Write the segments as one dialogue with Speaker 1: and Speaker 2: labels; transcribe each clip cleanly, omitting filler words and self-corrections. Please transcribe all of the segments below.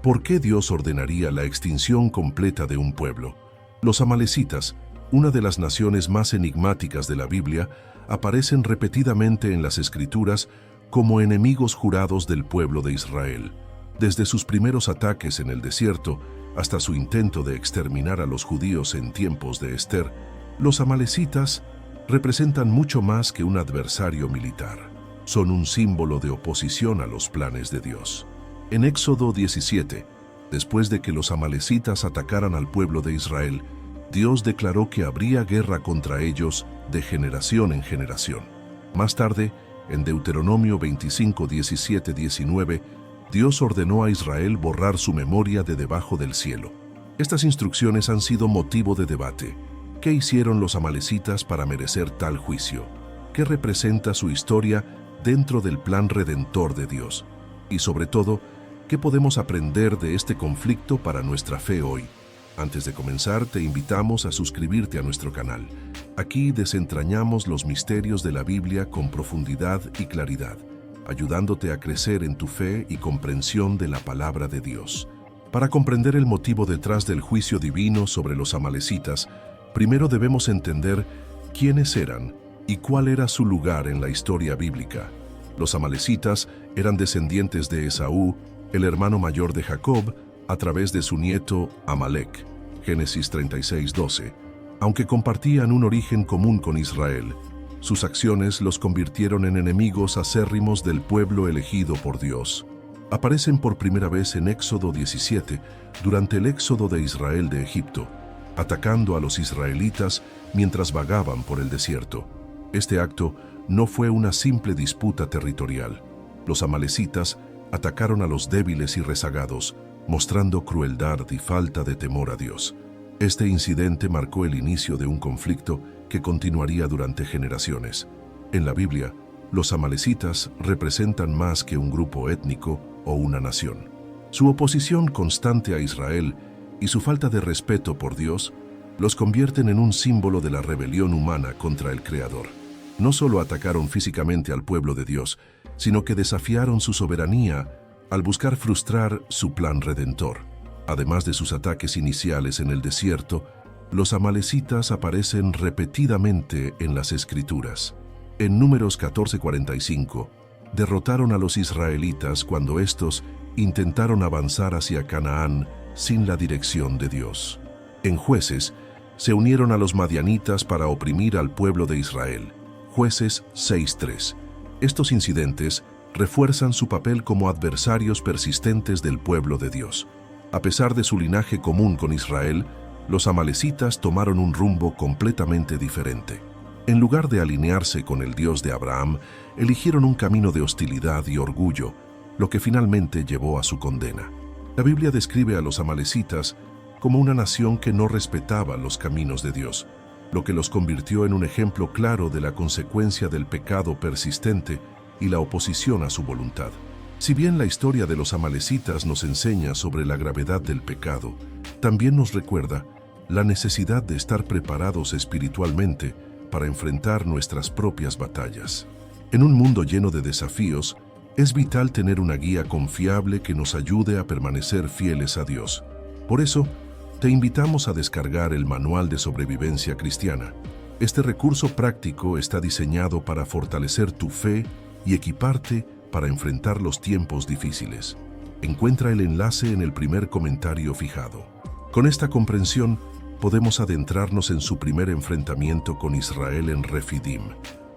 Speaker 1: ¿Por qué Dios ordenaría la extinción completa de un pueblo? Los amalecitas, una de las naciones más enigmáticas de la Biblia, aparecen repetidamente en las Escrituras como enemigos jurados del pueblo de Israel. Desde sus primeros ataques en el desierto hasta su intento de exterminar a los judíos en tiempos de Ester, los amalecitas representan mucho más que un adversario militar. Son un símbolo de oposición a los planes de Dios. En Éxodo 17, después de que los amalecitas atacaran al pueblo de Israel, Dios declaró que habría guerra contra ellos de generación en generación. Más tarde, en Deuteronomio 25, 17, 19, Dios ordenó a Israel borrar su memoria de debajo del cielo. Estas instrucciones han sido motivo de debate. ¿Qué hicieron los amalecitas para merecer tal juicio? ¿Qué representa su historia dentro del plan redentor de Dios? Y sobre todo, ¿qué podemos aprender de este conflicto para nuestra fe hoy? Antes de comenzar, te invitamos a suscribirte a nuestro canal. Aquí desentrañamos los misterios de la Biblia con profundidad y claridad, ayudándote a crecer en tu fe y comprensión de la palabra de Dios. Para comprender el motivo detrás del juicio divino sobre los amalecitas, primero debemos entender quiénes eran y cuál era su lugar en la historia bíblica. Los amalecitas eran descendientes de Esaú, el hermano mayor de Jacob, a través de su nieto Amalek, Génesis 36, 12. Aunque compartían un origen común con Israel, sus acciones los convirtieron en enemigos acérrimos del pueblo elegido por Dios. Aparecen por primera vez en Éxodo 17, durante el éxodo de Israel de Egipto, atacando a los israelitas mientras vagaban por el desierto. Este acto no fue una simple disputa territorial. Los amalecitas atacaron a los débiles y rezagados, mostrando crueldad y falta de temor a Dios. Este incidente marcó el inicio de un conflicto que continuaría durante generaciones. En la Biblia, los amalecitas representan más que un grupo étnico o una nación. Su oposición constante a Israel y su falta de respeto por Dios los convierten en un símbolo de la rebelión humana contra el Creador. No solo atacaron físicamente al pueblo de Dios, sino que desafiaron su soberanía al buscar frustrar su plan redentor. Además de sus ataques iniciales en el desierto, los amalecitas aparecen repetidamente en las Escrituras. En Números 14:45, derrotaron a los israelitas cuando estos intentaron avanzar hacia Canaán sin la dirección de Dios. En Jueces, se unieron a los madianitas para oprimir al pueblo de Israel. Jueces 6:3. Estos incidentes refuerzan su papel como adversarios persistentes del pueblo de Dios. A pesar de su linaje común con Israel, los amalecitas tomaron un rumbo completamente diferente. En lugar de alinearse con el Dios de Abraham, eligieron un camino de hostilidad y orgullo, lo que finalmente llevó a su condena. La Biblia describe a los amalecitas como una nación que no respetaba los caminos de Dios, lo que los convirtió en un ejemplo claro de la consecuencia del pecado persistente y la oposición a su voluntad. Si bien la historia de los amalecitas nos enseña sobre la gravedad del pecado, también nos recuerda la necesidad de estar preparados espiritualmente para enfrentar nuestras propias batallas. En un mundo lleno de desafíos, es vital tener una guía confiable que nos ayude a permanecer fieles a Dios. Por eso, te invitamos a descargar el Manual de Sobrevivencia Cristiana. Este recurso práctico está diseñado para fortalecer tu fe y equiparte para enfrentar los tiempos difíciles. Encuentra el enlace en el primer comentario fijado. Con esta comprensión, podemos adentrarnos en su primer enfrentamiento con Israel en Refidim,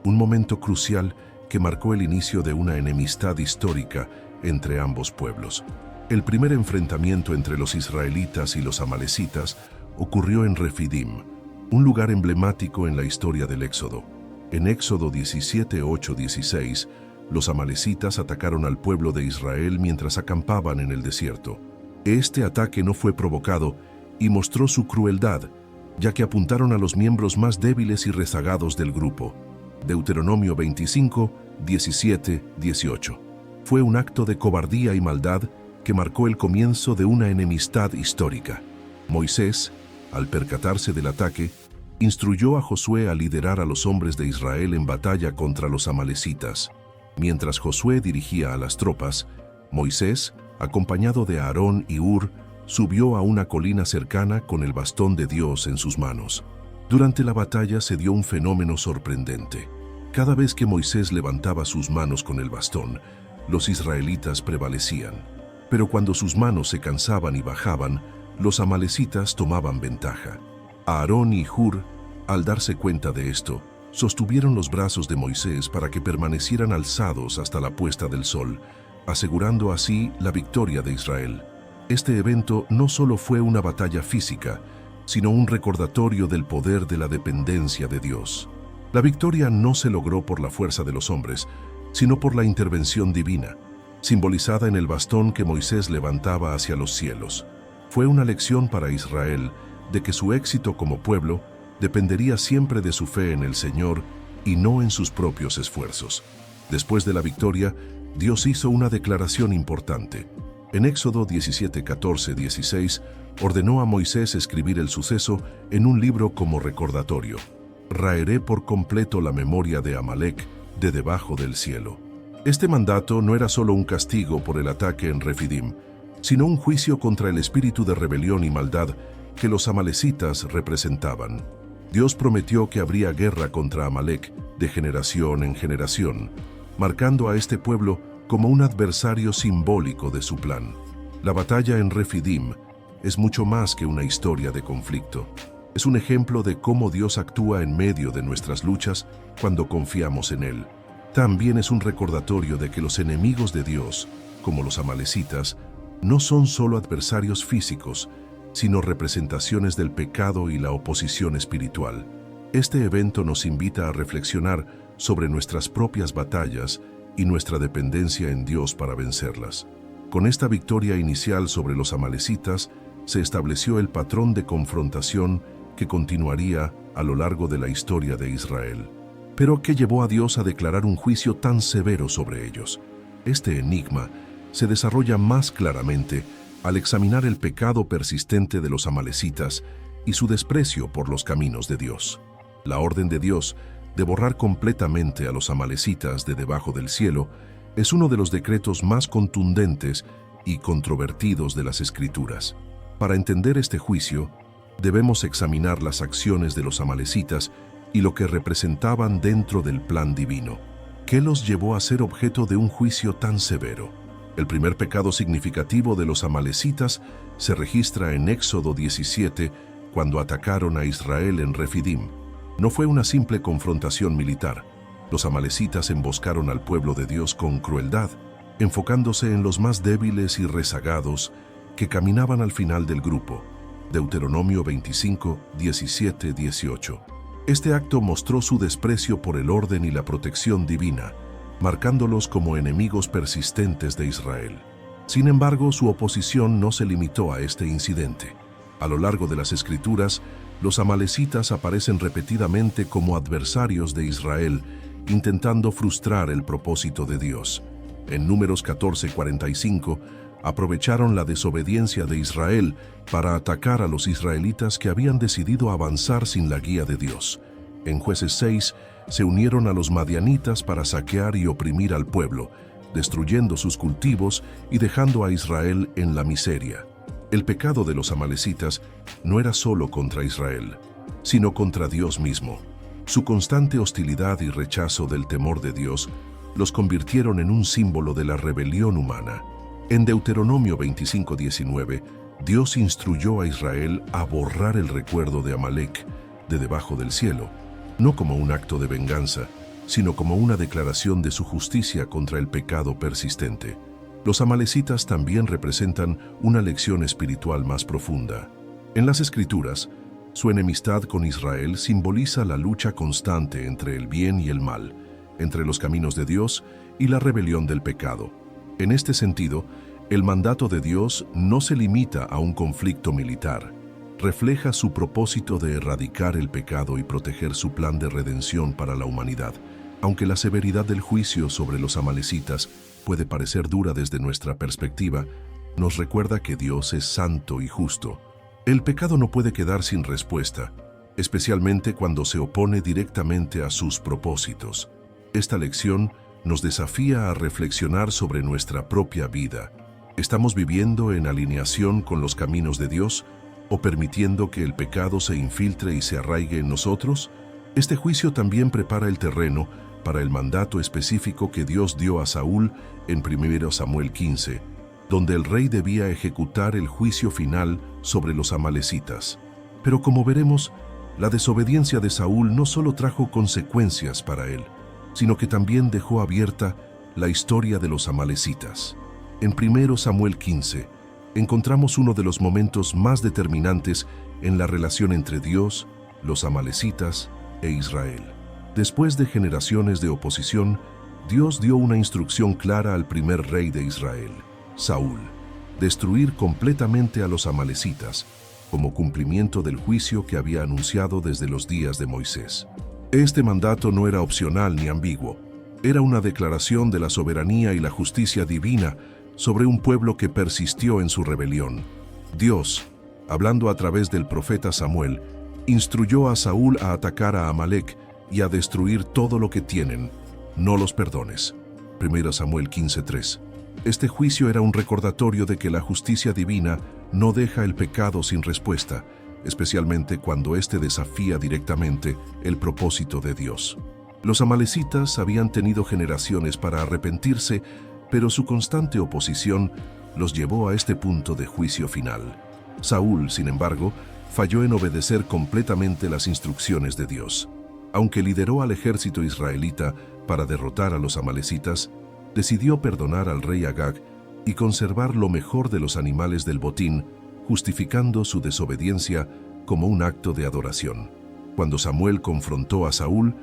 Speaker 1: un momento crucial que marcó el inicio de una enemistad histórica entre ambos pueblos. El primer enfrentamiento entre los israelitas y los amalecitas ocurrió en Refidim, un lugar emblemático en la historia del Éxodo. En Éxodo 17, 8, 16, los amalecitas atacaron al pueblo de Israel mientras acampaban en el desierto. Este ataque no fue provocado y mostró su crueldad, ya que apuntaron a los miembros más débiles y rezagados del grupo. Deuteronomio 25, 17, 18. Fue un acto de cobardía y maldad que marcó el comienzo de una enemistad histórica. Moisés, al percatarse del ataque, instruyó a Josué a liderar a los hombres de Israel en batalla contra los amalecitas. Mientras Josué dirigía a las tropas, Moisés, acompañado de Aarón y Hur, subió a una colina cercana con el bastón de Dios en sus manos. Durante la batalla se dio un fenómeno sorprendente. Cada vez que Moisés levantaba sus manos con el bastón, los israelitas prevalecían. Pero cuando sus manos se cansaban y bajaban, los amalecitas tomaban ventaja. Aarón y Hur, al darse cuenta de esto, sostuvieron los brazos de Moisés para que permanecieran alzados hasta la puesta del sol, asegurando así la victoria de Israel. Este evento no solo fue una batalla física, sino un recordatorio del poder de la dependencia de Dios. La victoria no se logró por la fuerza de los hombres, sino por la intervención divina, simbolizada en el bastón que Moisés levantaba hacia los cielos. Fue una lección para Israel de que su éxito como pueblo dependería siempre de su fe en el Señor y no en sus propios esfuerzos. Después de la victoria, Dios hizo una declaración importante. En Éxodo 17, 14, 16, ordenó a Moisés escribir el suceso en un libro como recordatorio. Raeré por completo la memoria de Amalek de debajo del cielo. Este mandato no era solo un castigo por el ataque en Refidim, sino un juicio contra el espíritu de rebelión y maldad que los amalecitas representaban. Dios prometió que habría guerra contra Amalek de generación en generación, marcando a este pueblo como un adversario simbólico de su plan. La batalla en Refidim es mucho más que una historia de conflicto. Es un ejemplo de cómo Dios actúa en medio de nuestras luchas cuando confiamos en Él. También es un recordatorio de que los enemigos de Dios, como los amalecitas, no son solo adversarios físicos, sino representaciones del pecado y la oposición espiritual. Este evento nos invita a reflexionar sobre nuestras propias batallas y nuestra dependencia en Dios para vencerlas. Con esta victoria inicial sobre los amalecitas, se estableció el patrón de confrontación que continuaría a lo largo de la historia de Israel. Pero ¿qué llevó a Dios a declarar un juicio tan severo sobre ellos? Este enigma se desarrolla más claramente al examinar el pecado persistente de los amalecitas y su desprecio por los caminos de Dios. La orden de Dios de borrar completamente a los amalecitas de debajo del cielo es uno de los decretos más contundentes y controvertidos de las Escrituras. Para entender este juicio, debemos examinar las acciones de los amalecitas y lo que representaban dentro del plan divino. ¿Qué los llevó a ser objeto de un juicio tan severo? El primer pecado significativo de los amalecitas se registra en Éxodo 17, cuando atacaron a Israel en Refidim. No fue una simple confrontación militar. Los amalecitas emboscaron al pueblo de Dios con crueldad, enfocándose en los más débiles y rezagados que caminaban al final del grupo. Deuteronomio 25, 17, 18. Este acto mostró su desprecio por el orden y la protección divina, marcándolos como enemigos persistentes de Israel. Sin embargo, su oposición no se limitó a este incidente. A lo largo de las Escrituras, los amalecitas aparecen repetidamente como adversarios de Israel, intentando frustrar el propósito de Dios. En Números 14:45, aprovecharon la desobediencia de Israel para atacar a los israelitas que habían decidido avanzar sin la guía de Dios. En Jueces 6, se unieron a los madianitas para saquear y oprimir al pueblo, destruyendo sus cultivos y dejando a Israel en la miseria. El pecado de los amalecitas no era solo contra Israel, sino contra Dios mismo. Su constante hostilidad y rechazo del temor de Dios los convirtieron en un símbolo de la rebelión humana. En Deuteronomio 25:19, Dios instruyó a Israel a borrar el recuerdo de Amalek de debajo del cielo, no como un acto de venganza, sino como una declaración de su justicia contra el pecado persistente. Los amalecitas también representan una lección espiritual más profunda. En las Escrituras, su enemistad con Israel simboliza la lucha constante entre el bien y el mal, entre los caminos de Dios y la rebelión del pecado. En este sentido, el mandato de Dios no se limita a un conflicto militar. Refleja su propósito de erradicar el pecado y proteger su plan de redención para la humanidad. Aunque la severidad del juicio sobre los amalecitas puede parecer dura desde nuestra perspectiva, nos recuerda que Dios es santo y justo. El pecado no puede quedar sin respuesta, especialmente cuando se opone directamente a sus propósitos. Esta lección nos desafía a reflexionar sobre nuestra propia vida. ¿Estamos viviendo en alineación con los caminos de Dios o permitiendo que el pecado se infiltre y se arraigue en nosotros? Este juicio también prepara el terreno para el mandato específico que Dios dio a Saúl en 1 Samuel 15, donde el rey debía ejecutar el juicio final sobre los amalecitas. Pero como veremos, la desobediencia de Saúl no solo trajo consecuencias para él, sino que también dejó abierta la historia de los amalecitas. En 1 Samuel 15, encontramos uno de los momentos más determinantes en la relación entre Dios, los amalecitas e Israel. Después de generaciones de oposición, Dios dio una instrucción clara al primer rey de Israel, Saúl: destruir completamente a los amalecitas, como cumplimiento del juicio que había anunciado desde los días de Moisés. Este mandato no era opcional ni ambiguo, era una declaración de la soberanía y la justicia divina sobre un pueblo que persistió en su rebelión. Dios, hablando a través del profeta Samuel, instruyó a Saúl a atacar a Amalec y a destruir todo lo que tienen. No los perdones. 1 Samuel 15:3. Este juicio era un recordatorio de que la justicia divina no deja el pecado sin respuesta, especialmente cuando éste desafía directamente el propósito de Dios. Los amalecitas habían tenido generaciones para arrepentirse, pero su constante oposición los llevó a este punto de juicio final. Saúl, sin embargo, falló en obedecer completamente las instrucciones de Dios. Aunque lideró al ejército israelita para derrotar a los amalecitas, decidió perdonar al rey Agag y conservar lo mejor de los animales del botín, justificando su desobediencia como un acto de adoración. Cuando Samuel confrontó a Saúl,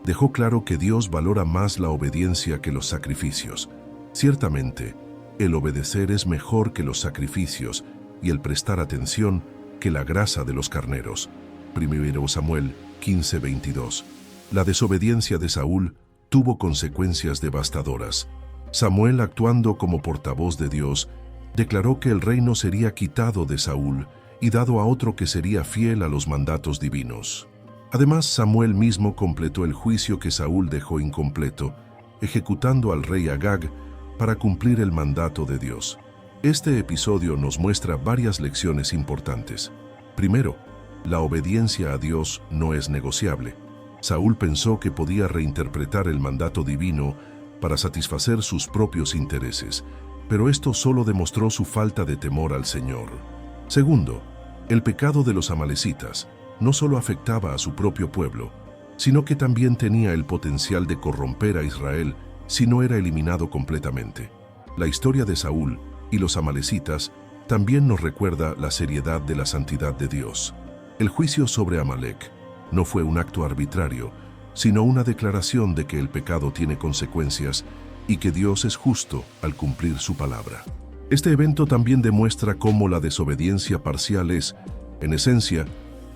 Speaker 1: dejó claro que Dios valora más la obediencia que los sacrificios. Ciertamente, el obedecer es mejor que los sacrificios y el prestar atención que la grasa de los carneros. 1 Samuel 15:22. La desobediencia de Saúl tuvo consecuencias devastadoras. Samuel, actuando como portavoz de Dios, declaró que el reino sería quitado de Saúl y dado a otro que sería fiel a los mandatos divinos. Además, Samuel mismo completó el juicio que Saúl dejó incompleto, ejecutando al rey Agag para cumplir el mandato de Dios. Este episodio nos muestra varias lecciones importantes. Primero, la obediencia a Dios no es negociable. Saúl pensó que podía reinterpretar el mandato divino para satisfacer sus propios intereses, pero esto solo demostró su falta de temor al Señor. Segundo, el pecado de los amalecitas no solo afectaba a su propio pueblo, sino que también tenía el potencial de corromper a Israel si no era eliminado completamente. La historia de Saúl y los amalecitas también nos recuerda la seriedad de la santidad de Dios. El juicio sobre Amalec no fue un acto arbitrario, sino una declaración de que el pecado tiene consecuencias y que Dios es justo al cumplir su palabra. Este evento también demuestra cómo la desobediencia parcial es, en esencia,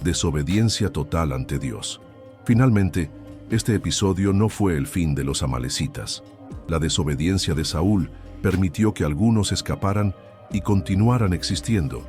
Speaker 1: desobediencia total ante Dios. Finalmente, este episodio no fue el fin de los amalecitas. La desobediencia de Saúl permitió que algunos escaparan y continuaran existiendo,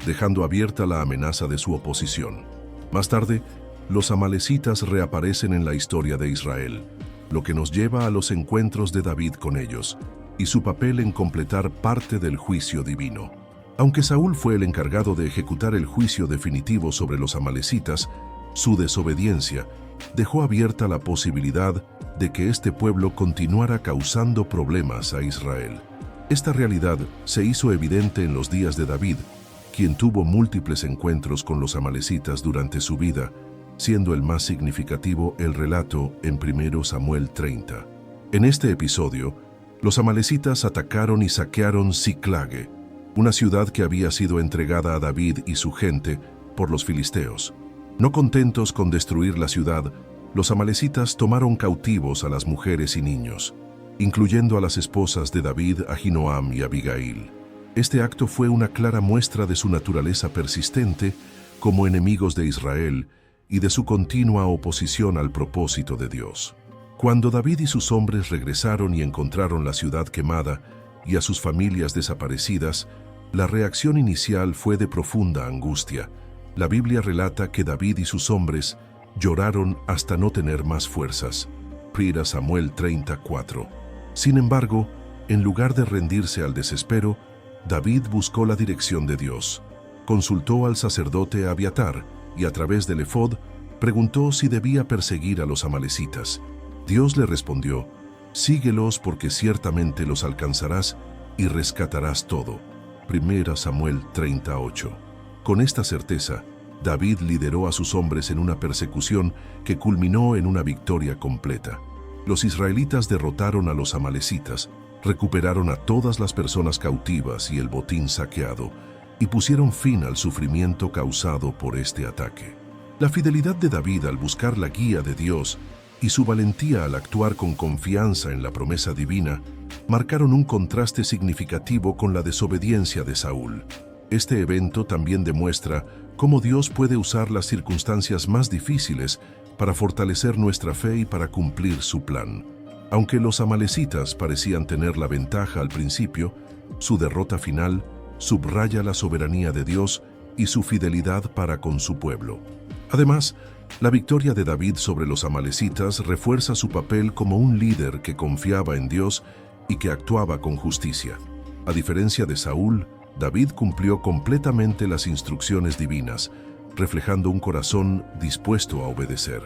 Speaker 1: dejando abierta la amenaza de su oposición. Más tarde, los amalecitas reaparecen en la historia de Israel, lo que nos lleva a los encuentros de David con ellos y su papel en completar parte del juicio divino. Aunque Saúl fue el encargado de ejecutar el juicio definitivo sobre los amalecitas, su desobediencia dejó abierta la posibilidad de que este pueblo continuara causando problemas a Israel. Esta realidad se hizo evidente en los días de David, quien tuvo múltiples encuentros con los amalecitas durante su vida, siendo el más significativo el relato en 1 Samuel 30. En este episodio, los amalecitas atacaron y saquearon Siclague, una ciudad que había sido entregada a David y su gente por los filisteos. No contentos con destruir la ciudad, los amalecitas tomaron cautivos a las mujeres y niños, incluyendo a las esposas de David, Ahinoam y Abigail. Este acto fue una clara muestra de su naturaleza persistente como enemigos de Israel y de su continua oposición al propósito de Dios. Cuando David y sus hombres regresaron y encontraron la ciudad quemada y a sus familias desaparecidas, la reacción inicial fue de profunda angustia. La Biblia relata que David y sus hombres lloraron hasta no tener más fuerzas. 1 Samuel 34. Sin embargo, en lugar de rendirse al desespero, David buscó la dirección de Dios. Consultó al sacerdote Abiatar y a través del efod preguntó si debía perseguir a los amalecitas. Dios le respondió: síguelos porque ciertamente los alcanzarás y rescatarás todo. 1 Samuel 38. Con esta certeza, David lideró a sus hombres en una persecución que culminó en una victoria completa. Los israelitas derrotaron a los amalecitas, recuperaron a todas las personas cautivas y el botín saqueado, y pusieron fin al sufrimiento causado por este ataque. La fidelidad de David al buscar la guía de Dios y su valentía al actuar con confianza en la promesa divina marcaron un contraste significativo con la desobediencia de Saúl. Este evento también demuestra cómo Dios puede usar las circunstancias más difíciles para fortalecer nuestra fe y para cumplir su plan. Aunque los amalecitas parecían tener la ventaja al principio, su derrota final subraya la soberanía de Dios y su fidelidad para con su pueblo. Además, la victoria de David sobre los amalecitas refuerza su papel como un líder que confiaba en Dios y que actuaba con justicia. A diferencia de Saúl, David cumplió completamente las instrucciones divinas, reflejando un corazón dispuesto a obedecer.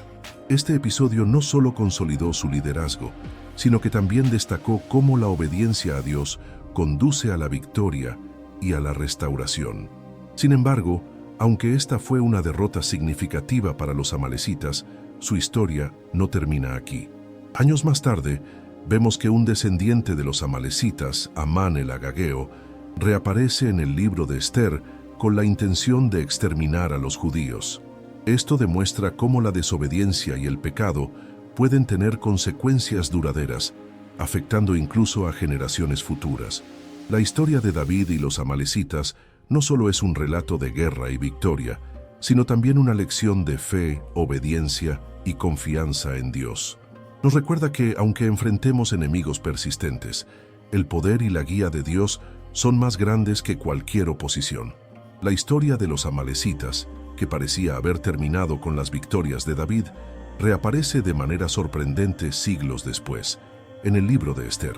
Speaker 1: Este episodio no solo consolidó su liderazgo, sino que también destacó cómo la obediencia a Dios conduce a la victoria y a la restauración. Sin embargo, aunque esta fue una derrota significativa para los amalecitas, su historia no termina aquí. Años más tarde, vemos que un descendiente de los amalecitas, Amán el agageo, reaparece en el libro de Ester con la intención de exterminar a los judíos. Esto demuestra cómo la desobediencia y el pecado pueden tener consecuencias duraderas, afectando incluso a generaciones futuras. La historia de David y los amalecitas no solo es un relato de guerra y victoria, sino también una lección de fe, obediencia y confianza en Dios. Nos recuerda que, aunque enfrentemos enemigos persistentes, el poder y la guía de Dios son más grandes que cualquier oposición. La historia de los amalecitas, que parecía haber terminado con las victorias de David, reaparece de manera sorprendente siglos después, en el libro de Ester.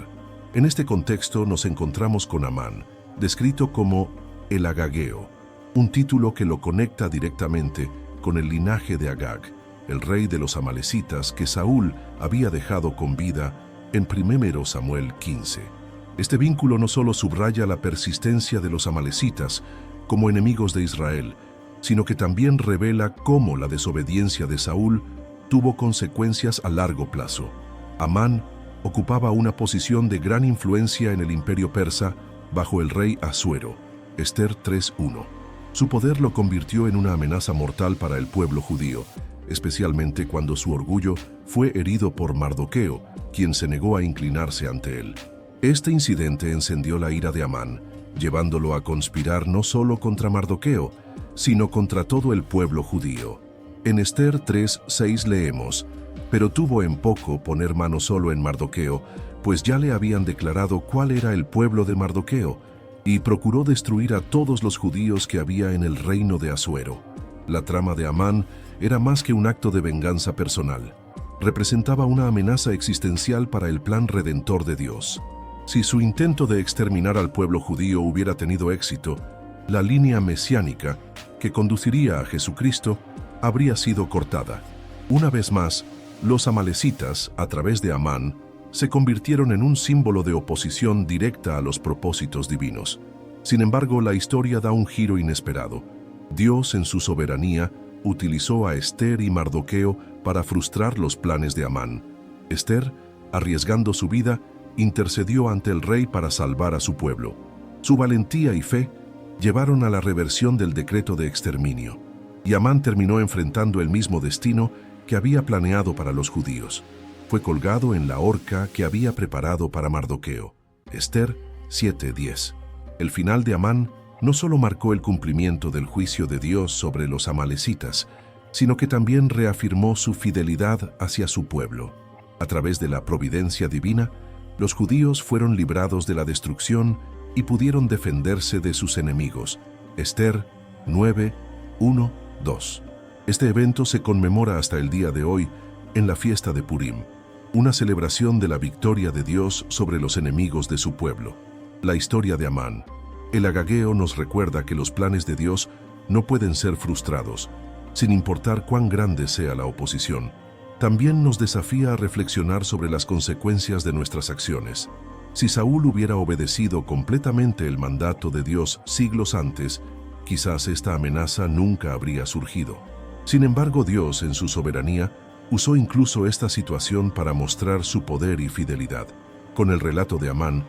Speaker 1: En este contexto nos encontramos con Amán, descrito como el agageo, un título que lo conecta directamente con el linaje de Agag, el rey de los amalecitas que Saúl había dejado con vida en 1 Samuel 15. Este vínculo no solo subraya la persistencia de los amalecitas como enemigos de Israel, sino que también revela cómo la desobediencia de Saúl tuvo consecuencias a largo plazo. Amán ocupaba una posición de gran influencia en el imperio persa bajo el rey Asuero, Ester 3:1. Su poder lo convirtió en una amenaza mortal para el pueblo judío, especialmente cuando su orgullo fue herido por Mardoqueo, quien se negó a inclinarse ante él. Este incidente encendió la ira de Amán, llevándolo a conspirar no solo contra Mardoqueo, sino contra todo el pueblo judío. En Ester 3:6 leemos: «Pero tuvo en poco poner mano solo en Mardoqueo, pues ya le habían declarado cuál era el pueblo de Mardoqueo, y procuró destruir a todos los judíos que había en el reino de Asuero». La trama de Amán era más que un acto de venganza personal. Representaba una amenaza existencial para el plan redentor de Dios. Si su intento de exterminar al pueblo judío hubiera tenido éxito, la línea mesiánica que conduciría a Jesucristo habría sido cortada. Una vez más, los amalecitas, a través de Amán, se convirtieron en un símbolo de oposición directa a los propósitos divinos. Sin embargo, la historia da un giro inesperado. Dios, en su soberanía, utilizó a Ester y Mardoqueo para frustrar los planes de Amán. Ester, arriesgando su vida, intercedió ante el rey para salvar a su pueblo. Su valentía y fe llevaron a la reversión del decreto de exterminio, y Amán terminó enfrentando el mismo destino que había planeado para los judíos. Fue colgado en la horca que había preparado para Mardoqueo. Ester 7:10. El final de Amán no solo marcó el cumplimiento del juicio de Dios sobre los amalecitas, sino que también reafirmó su fidelidad hacia su pueblo. A través de la providencia divina, los judíos fueron librados de la destrucción y pudieron defenderse de sus enemigos. Ester 9:1-2. Este evento se conmemora hasta el día de hoy en la fiesta de Purim, una celebración de la victoria de Dios sobre los enemigos de su pueblo. La historia de Amán, El Agageo nos recuerda que los planes de Dios no pueden ser frustrados, sin importar cuán grande sea la oposición. También nos desafía a reflexionar sobre las consecuencias de nuestras acciones. Si Saúl hubiera obedecido completamente el mandato de Dios siglos antes, quizás esta amenaza nunca habría surgido. Sin embargo, Dios, en su soberanía, usó incluso esta situación para mostrar su poder y fidelidad. Con el relato de Amán,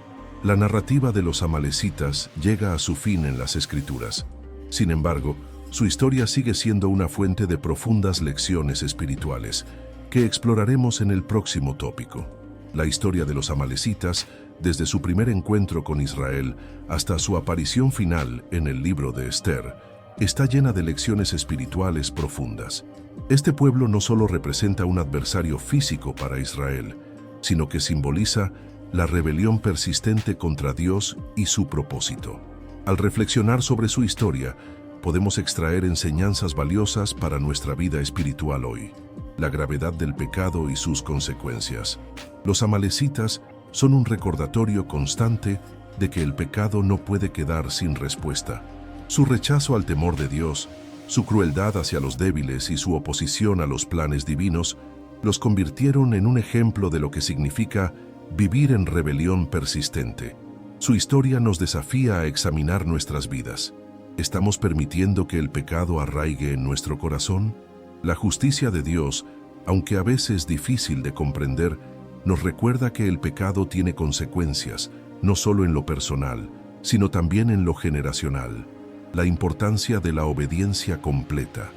Speaker 1: la narrativa de los amalecitas llega a su fin en las Escrituras. Sin embargo, su historia sigue siendo una fuente de profundas lecciones espirituales, que exploraremos en el próximo tópico. La historia de los amalecitas, desde su primer encuentro con Israel hasta su aparición final en el libro de Esther, está llena de lecciones espirituales profundas. Este pueblo no solo representa un adversario físico para Israel, sino que simboliza la rebelión persistente contra Dios y su propósito. Al reflexionar sobre su historia, podemos extraer enseñanzas valiosas para nuestra vida espiritual hoy. La gravedad del pecado y sus consecuencias. Los amalecitas son un recordatorio constante de que el pecado no puede quedar sin respuesta. Su rechazo al temor de Dios, su crueldad hacia los débiles y su oposición a los planes divinos los convirtieron en un ejemplo de lo que significa vivir en rebelión persistente. Su historia nos desafía a examinar nuestras vidas. ¿Estamos permitiendo que el pecado arraigue en nuestro corazón? La justicia de Dios, aunque a veces difícil de comprender, nos recuerda que el pecado tiene consecuencias, no solo en lo personal, sino también en lo generacional. La importancia de la obediencia completa.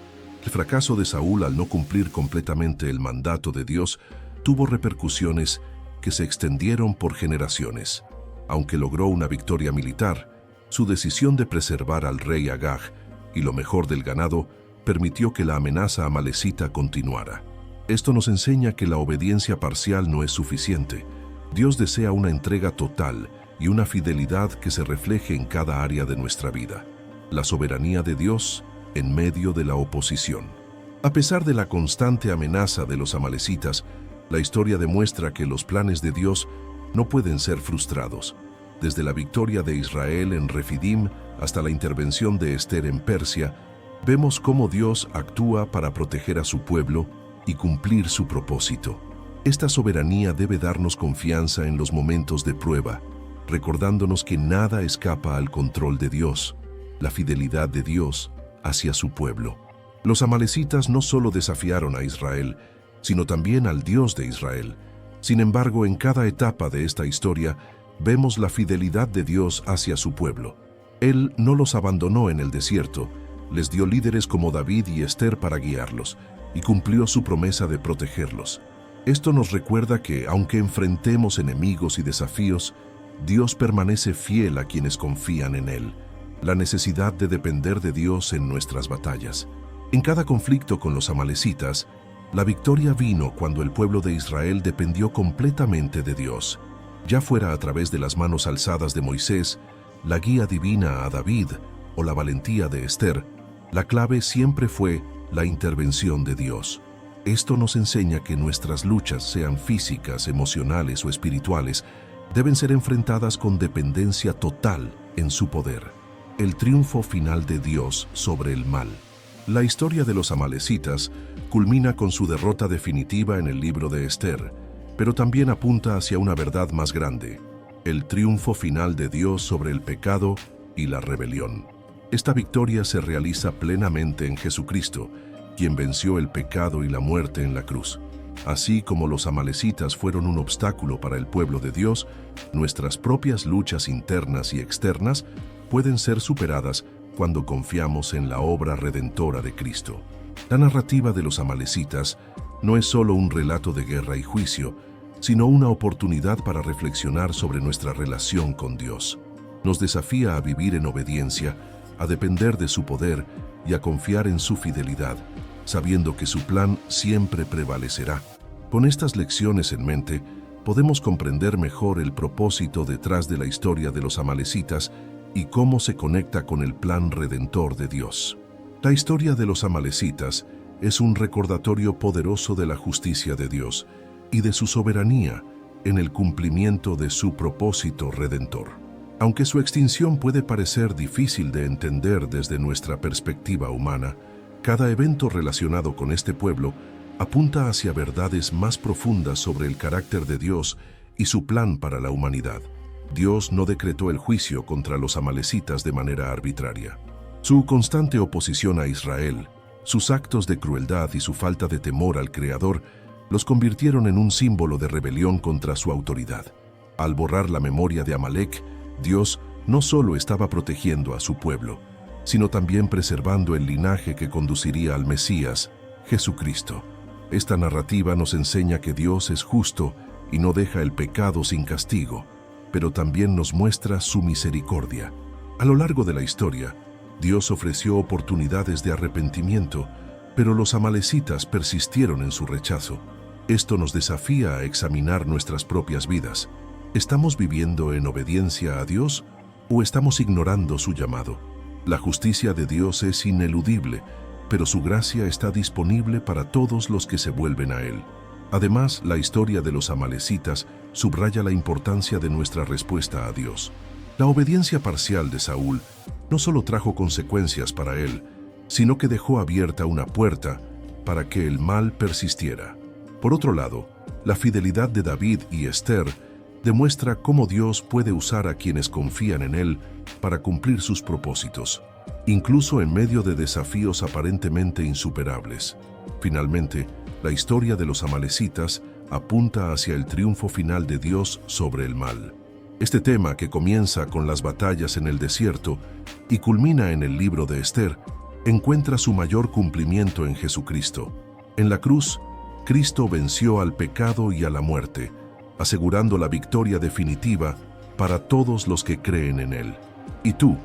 Speaker 1: El fracaso de Saúl al no cumplir completamente el mandato de Dios tuvo repercusiones que se extendieron por generaciones. Aunque logró una victoria militar, su decisión de preservar al rey Agag y lo mejor del ganado permitió que la amenaza amalecita continuara. Esto nos enseña que la obediencia parcial no es suficiente. Dios desea una entrega total y una fidelidad que se refleje en cada área de nuestra vida. La soberanía de Dios en medio de la oposición. A pesar de la constante amenaza de los amalecitas, la historia demuestra que los planes de Dios no pueden ser frustrados. Desde la victoria de Israel en Refidim hasta la intervención de Esther en Persia, vemos cómo Dios actúa para proteger a su pueblo y cumplir su propósito. Esta soberanía debe darnos confianza en los momentos de prueba, recordándonos que nada escapa al control de Dios, la fidelidad de Dios hacia su pueblo. Los amalecitas no solo desafiaron a Israel, sino también al Dios de Israel. Sin embargo, en cada etapa de esta historia, vemos la fidelidad de Dios hacia su pueblo. Él no los abandonó en el desierto, les dio líderes como David y Esther para guiarlos, y cumplió su promesa de protegerlos. Esto nos recuerda que, aunque enfrentemos enemigos y desafíos, Dios permanece fiel a quienes confían en Él. La necesidad de depender de Dios en nuestras batallas. En cada conflicto con los amalecitas, la victoria vino cuando el pueblo de Israel dependió completamente de Dios, ya fuera a través de las manos alzadas de Moisés, la guía divina a David o la valentía de Esther. La clave siempre fue la intervención de Dios. Esto nos enseña que nuestras luchas, sean físicas, emocionales o espirituales, deben ser enfrentadas con dependencia total en su poder. El triunfo final de Dios sobre el mal. La historia de los amalecitas culmina con su derrota definitiva en el libro de Esther, pero también apunta hacia una verdad más grande, el triunfo final de Dios sobre el pecado y la rebelión. Esta victoria se realiza plenamente en Jesucristo, quien venció el pecado y la muerte en la cruz. Así como los amalecitas fueron un obstáculo para el pueblo de Dios, nuestras propias luchas internas y externas pueden ser superadas cuando confiamos en la obra redentora de Cristo. La narrativa de los amalecitas no es solo un relato de guerra y juicio, sino una oportunidad para reflexionar sobre nuestra relación con Dios. Nos desafía a vivir en obediencia, a depender de su poder y a confiar en su fidelidad, sabiendo que su plan siempre prevalecerá. Con estas lecciones en mente, podemos comprender mejor el propósito detrás de la historia de los amalecitas y cómo se conecta con el plan redentor de Dios. La historia de los amalecitas es un recordatorio poderoso de la justicia de Dios y de su soberanía en el cumplimiento de su propósito redentor. Aunque su extinción puede parecer difícil de entender desde nuestra perspectiva humana, cada evento relacionado con este pueblo apunta hacia verdades más profundas sobre el carácter de Dios y su plan para la humanidad. Dios no decretó el juicio contra los amalecitas de manera arbitraria. Su constante oposición a Israel, sus actos de crueldad y su falta de temor al Creador los convirtieron en un símbolo de rebelión contra su autoridad. Al borrar la memoria de Amalek, Dios no solo estaba protegiendo a su pueblo, sino también preservando el linaje que conduciría al Mesías, Jesucristo. Esta narrativa nos enseña que Dios es justo y no deja el pecado sin castigo, pero también nos muestra su misericordia. A lo largo de la historia, Dios ofreció oportunidades de arrepentimiento, pero los amalecitas persistieron en su rechazo. Esto nos desafía a examinar nuestras propias vidas. ¿Estamos viviendo en obediencia a Dios o estamos ignorando su llamado? La justicia de Dios es ineludible, pero su gracia está disponible para todos los que se vuelven a Él. Además, la historia de los amalecitas subraya la importancia de nuestra respuesta a Dios. La obediencia parcial de Saúl no solo trajo consecuencias para él, sino que dejó abierta una puerta para que el mal persistiera. Por otro lado, la fidelidad de David y Esther demuestra cómo Dios puede usar a quienes confían en Él para cumplir sus propósitos, incluso en medio de desafíos aparentemente insuperables. Finalmente, la historia de los amalecitas apunta hacia el triunfo final de Dios sobre el mal. Este tema, que comienza con las batallas en el desierto y culmina en el libro de Esther, encuentra su mayor cumplimiento en Jesucristo. En la cruz, Cristo venció al pecado y a la muerte, asegurando la victoria definitiva para todos los que creen en Él. ¿Y tú,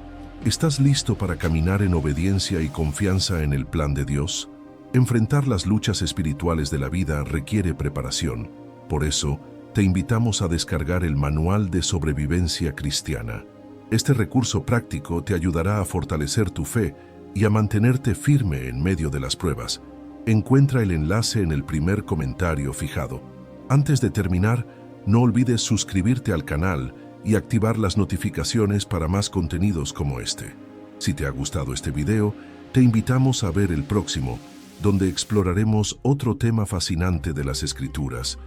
Speaker 1: estás listo para caminar en obediencia y confianza en el plan de Dios? Enfrentar las luchas espirituales de la vida requiere preparación. Por eso, te invitamos a descargar el Manual de Sobrevivencia Cristiana. Este recurso práctico te ayudará a fortalecer tu fe y a mantenerte firme en medio de las pruebas. Encuentra el enlace en el primer comentario fijado. Antes de terminar, no olvides suscribirte al canal y activar las notificaciones para más contenidos como este. Si te ha gustado este video, te invitamos a ver el próximo, donde exploraremos otro tema fascinante de las Escrituras.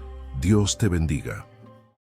Speaker 1: Dios te bendiga.